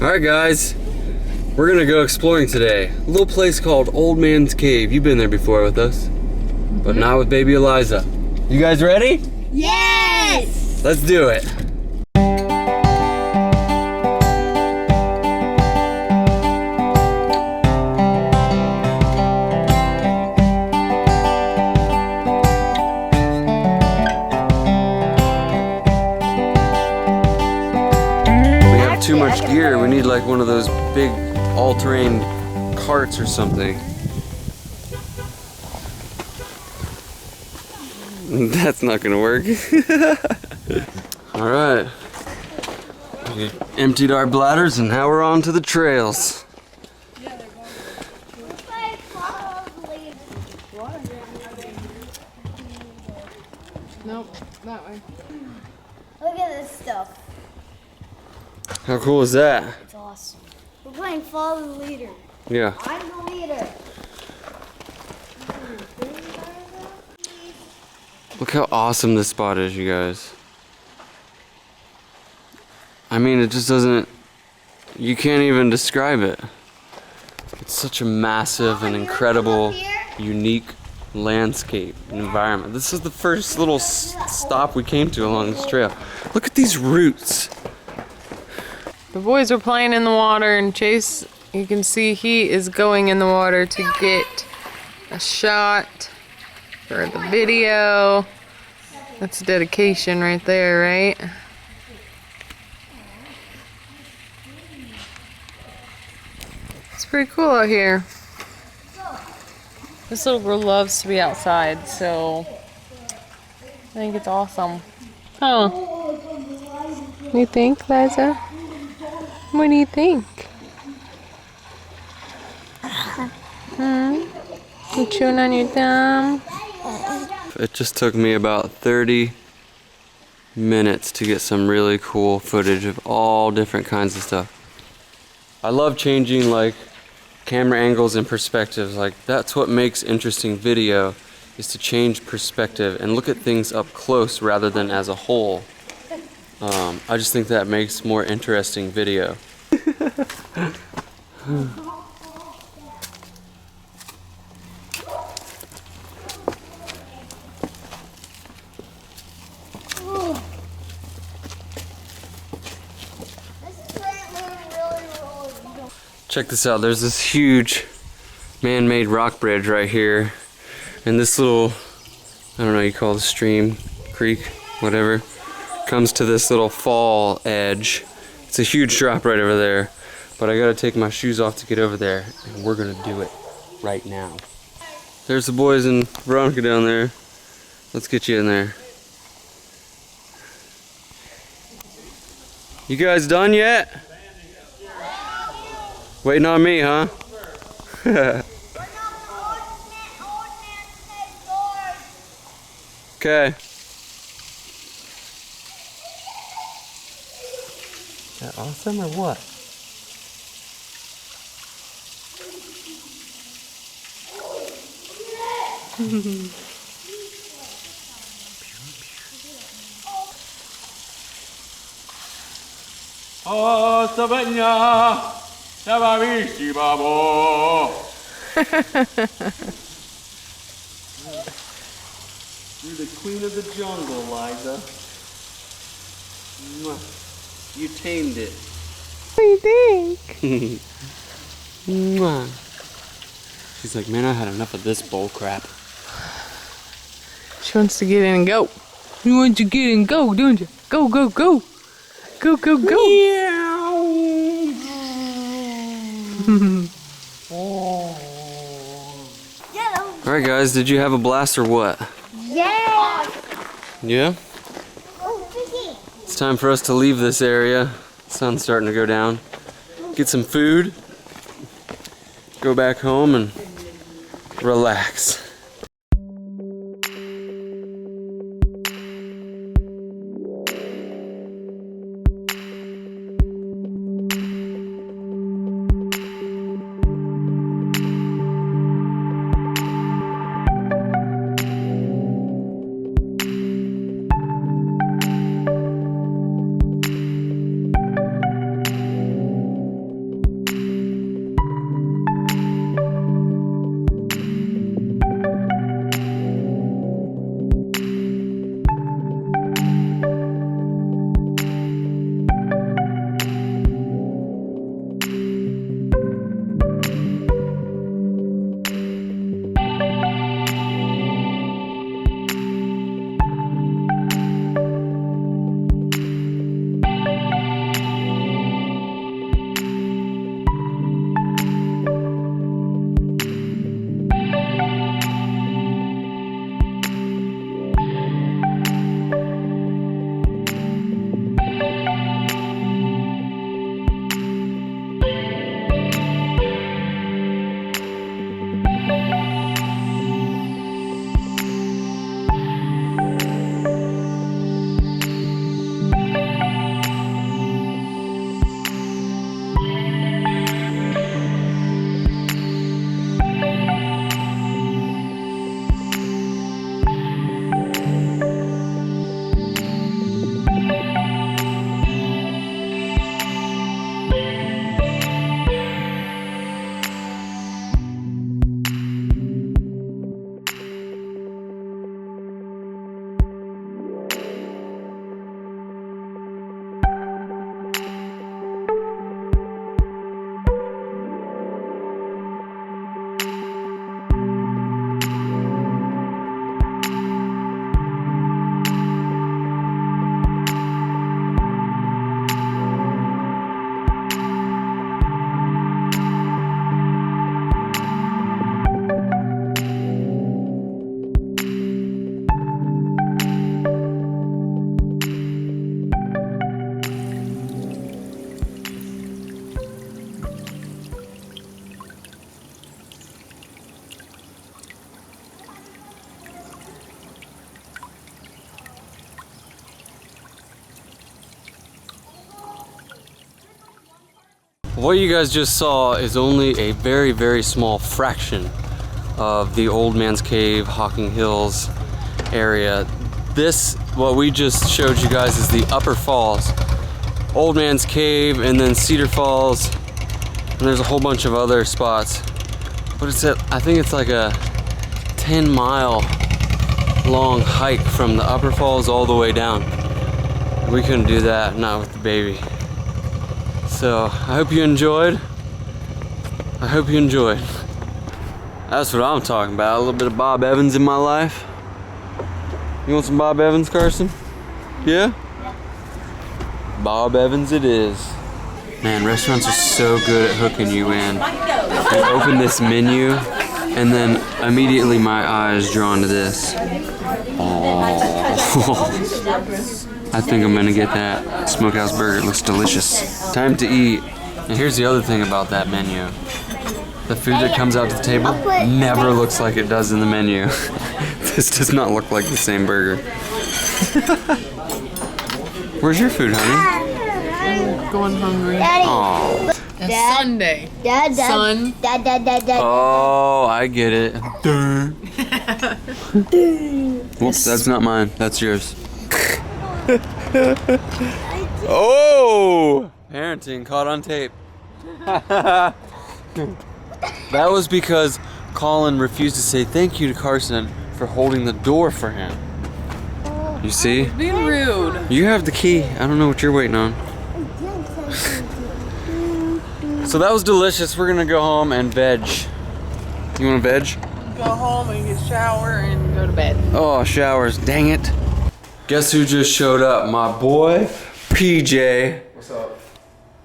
Alright guys, we're gonna go exploring today. A little place called Old Man's Cave. You've been there before with us, but not with baby Eliza. You guys ready? Yes! Let's do it. Too much gear. We need like one of those big all-terrain carts or something. That's not gonna work. All right. We emptied our bladders and now we're on to the trails. Nope, that way. Look at this stuff. How cool is that? It's awesome. We're playing follow the leader. Yeah. I'm the leader. Look how awesome this spot is, you guys. I mean, it just doesn't, you can't even describe it. It's such a massive and incredible, unique landscape and environment. This is the first little stop we came to along this trail. Look at these roots. The boys are playing in the water, and Chase, you can see he is going in the water to get a shot for the video. That's dedication right there, right? It's pretty cool out here. This little girl loves to be outside, so I think it's awesome. Huh? You think, Liza? What do you think? You chewing on your thumb? It just took me about 30 minutes to get some really cool footage of all different kinds of stuff. I love changing like camera angles and perspectives. Like that's what makes interesting video, is to change perspective and look at things up close rather than as a whole. I just think that makes more interesting video. Check this out, there's this huge man-made rock bridge right here, and this little, I don't know, you call it a stream, creek, whatever, comes to this little fall edge. It's a huge drop right over there, but I gotta take my shoes off to get over there, and we're gonna do it right now. There's the boys and Veronica down there. Let's get you in there. You guys done yet? Waiting on me, huh? Okay. Is that awesome or what? Oh, Savannah! Savarishi Babo! You're the queen of the jungle, Liza. You tamed it. What do you think? She's like, man, I had enough of this bull crap. She wants to get in and go. You want to get in and go, don't you? Go, go, go. Go, go, go. Alright guys, did you have a blast or what? Yeah! Yeah? It's time for us to leave this area. The sun's starting to go down. Get some food. Go back home and relax. What you guys just saw is only a very, very small fraction of the Old Man's Cave, Hocking Hills area. This, what we just showed you guys, is the Upper Falls. Old Man's Cave, and then Cedar Falls, and there's a whole bunch of other spots. But it's I think it's like a 10-mile long hike from the Upper Falls all the way down. We couldn't do that, not with the baby. So I hope you enjoyed. I hope you enjoyed. That's what I'm talking about. A little bit of Bob Evans in my life. You want some Bob Evans, Carson? Yeah? Bob Evans it is. Man, restaurants are so good at hooking you in. You open this menu, and then immediately my eye is drawn to this. Oh. I think I'm gonna get that smokehouse burger. It looks delicious. Time to eat. And here's the other thing about that menu. The food that comes out to the table never looks like it does in the menu. This does not look like the same burger. Where's your food, honey? I'm going hungry. Oh. It's Sunday. Dad, Son. Dad. Oh, I get it. Whoops, that's not mine. That's yours. Oh! Parenting caught on tape. That was because Colin refused to say thank you to Carson for holding the door for him. You see? Being rude. You have the key. I don't know what you're waiting on. So that was delicious. We're gonna go home and veg. You want to veg? Go home and get a shower and go to bed. Oh, showers. Dang it. Guess who just showed up? My boy, PJ. What's up?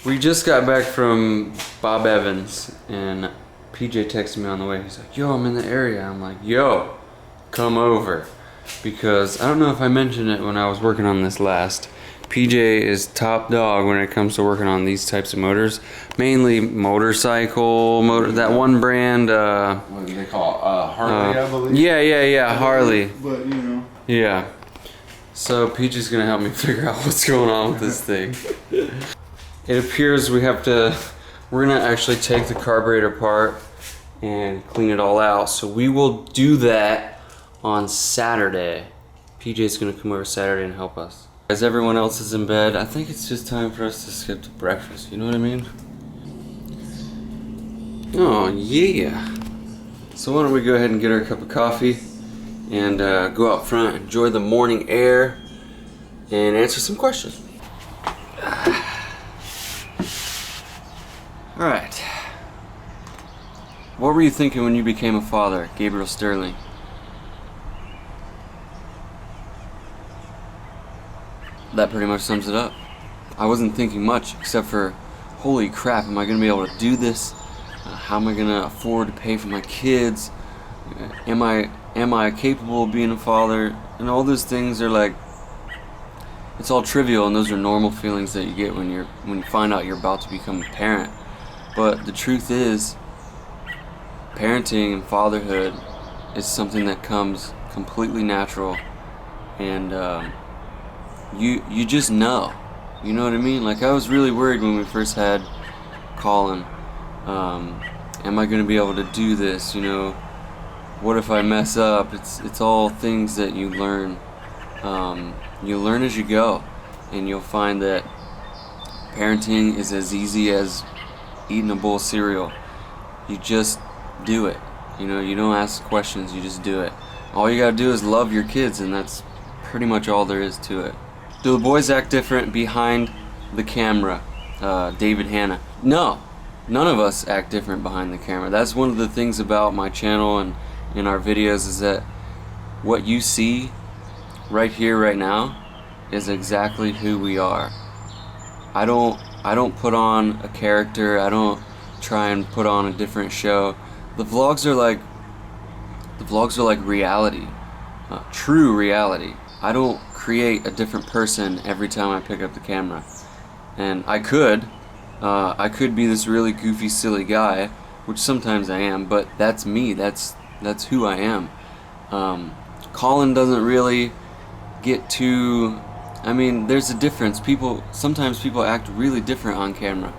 We just got back from Bob Evans, and PJ texted me on the way. He's like, yo, I'm in the area. I'm like, yo, come over. Because I don't know if I mentioned it when I was working on this last. PJ is top dog when it comes to working on these types of motors. Mainly motorcycle, that one brand. What do they call it? Harley, I believe? Yeah, Harley. But, you know. Yeah. So PJ's gonna help me figure out what's going on with this thing. It appears we're gonna actually take the carburetor apart and clean it all out. So we will do that on Saturday. PJ's gonna come over Saturday and help us. As everyone else is in bed, I think it's just time for us to skip to breakfast. You know what I mean? Oh yeah. So why don't we go ahead and get our cup of coffee and go out front, enjoy the morning air, and answer some questions. Alright. What were you thinking when you became a father, Gabriel Sterling? That pretty much sums it up. I wasn't thinking much except for, holy crap, am I going to be able to do this? How am I going to afford to pay for my kids? Am I capable of being a father? And all those things are like, it's all trivial, and those are normal feelings that you get when you find out you're about to become a parent. But the truth is, parenting and fatherhood is something that comes completely natural, and you just know. You know what I mean? Like, I was really worried when we first had Colin. Am I going to be able to do this? You know, what if I mess up? It's all things that you learn. You learn as you go, and you'll find that parenting is as easy as eating a bowl of cereal. You just do it. You know, you don't ask questions, you just do it. All you gotta do is love your kids, and that's pretty much all there is to it. Do the boys act different behind the camera? David Hanna. No, none of us act different behind the camera. That's one of the things about my channel and in our videos, is that what you see right here, right now, is exactly who we are. I don't put on a character. I don't try and put on a different show. The vlogs are like reality, true reality. I don't create a different person every time I pick up the camera. And I could be this really goofy, silly guy, which sometimes I am, but that's me. That's who I am. Colin doesn't really get too. I mean, there's a difference. Sometimes people act really different on camera,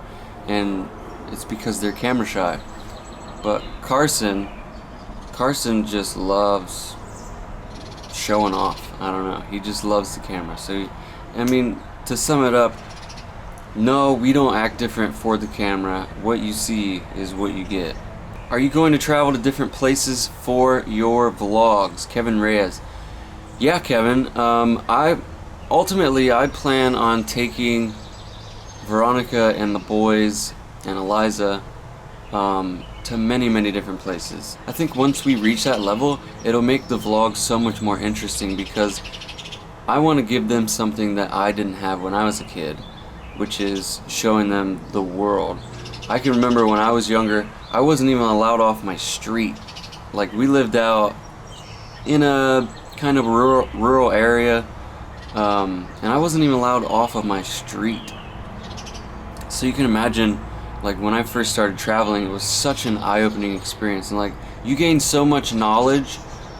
and it's because they're camera shy. But Carson just loves showing off. I don't know. He just loves the camera. So, I mean, to sum it up, no, we don't act different for the camera. What you see is what you get. Are you going to travel to different places for your vlogs? Kevin Reyes. Yeah, Kevin. I plan on taking Veronica and the boys and Eliza to many different places. I think once we reach that level, it'll make the vlog so much more interesting because I want to give them something that I didn't have when I was a kid, which is showing them the world. I can remember when I was younger, I wasn't even allowed off my street. Like, we lived out in a kind of rural area, and I wasn't even allowed off of my street. So you can imagine, like, when I first started traveling, it was such an eye-opening experience, and like, you gain so much knowledge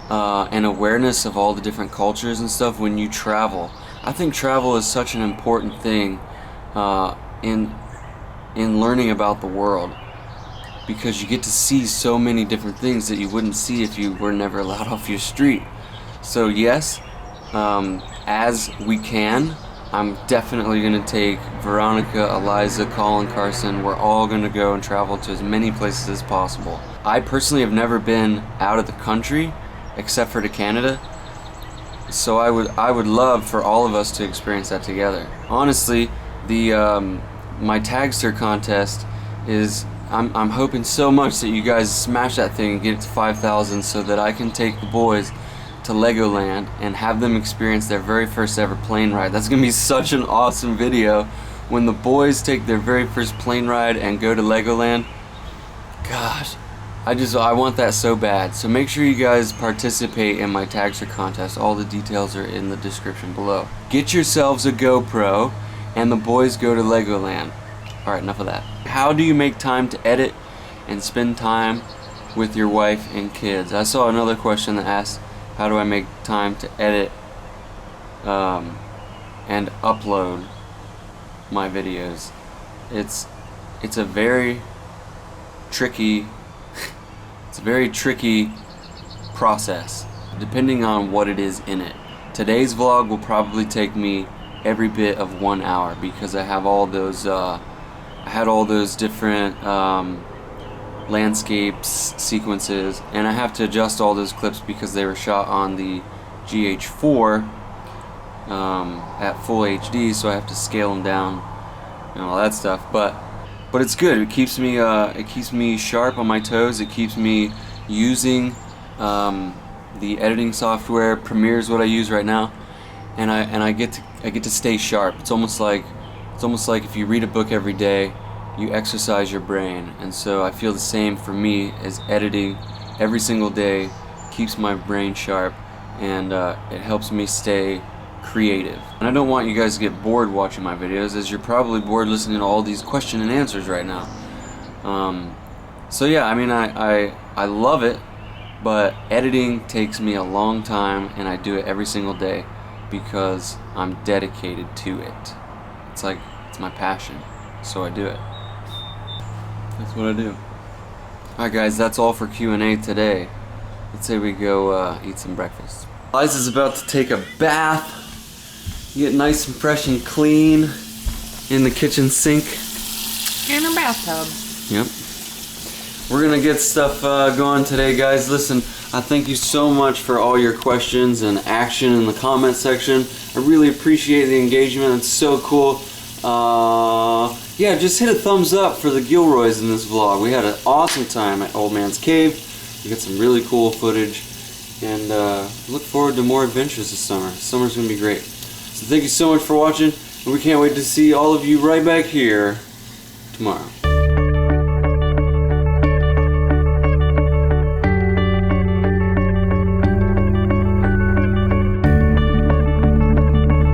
and awareness of all the different cultures and stuff when you travel. I think travel is such an important thing in learning about the world, because you get to see so many different things that you wouldn't see if you were never allowed off your street. So yes, as we can, I'm definitely going to take Veronica, Eliza, Colin, Carson. We're all going to go and travel to as many places as possible. I personally have never been out of the country except for to Canada, so I would love for all of us to experience that together. Honestly, my Tagstr contest is, I'm hoping so much that you guys smash that thing and get it to 5,000 so that I can take the boys to Legoland and have them experience their very first ever plane ride. That's gonna be such an awesome video when the boys take their very first plane ride and go to Legoland. Gosh, I want that so bad. So make sure you guys participate in my Tagstr contest. All the details are in the description below. Get yourselves a GoPro and the boys go to Legoland. Alright, enough of that. How do you make time to edit and spend time with your wife and kids? I saw another question that asked, how do I make time to edit and upload my videos? It's a very tricky process depending on what it is in it. Today's vlog will probably take me every bit of 1 hour because I have all those I had all those different landscapes, sequences, and I have to adjust all those clips because they were shot on the GH4 at full HD, so I have to scale them down and all that stuff. But it's good. It keeps me sharp on my toes. It keeps me using the editing software. Premiere is what I use right now, and I get to stay sharp. It's almost like if you read a book every day, you exercise your brain. And so I feel the same for me, as editing every single day keeps my brain sharp, and it helps me stay creative. And I don't want you guys to get bored watching my videos, as you're probably bored listening to all these question and answers right now. So yeah, I mean, I love it, but editing takes me a long time, and I do it every single day because I'm dedicated to it. It's like, it's my passion, so I do it. That's what I do. Alright guys, that's all for Q&A today. Let's say we go eat some breakfast. Liza's about to take a bath, get nice and fresh and clean in the kitchen sink. In a bathtub. Yep. We're gonna get stuff going today, guys. Listen, I thank you so much for all your questions and action in the comment section. I really appreciate the engagement. It's so cool. Yeah, just hit a thumbs up for the Gilroys in this vlog. We had an awesome time at Old Man's Cave. We got some really cool footage, and look forward to more adventures this summer. Summer's gonna be great. So thank you so much for watching, and we can't wait to see all of you right back here tomorrow.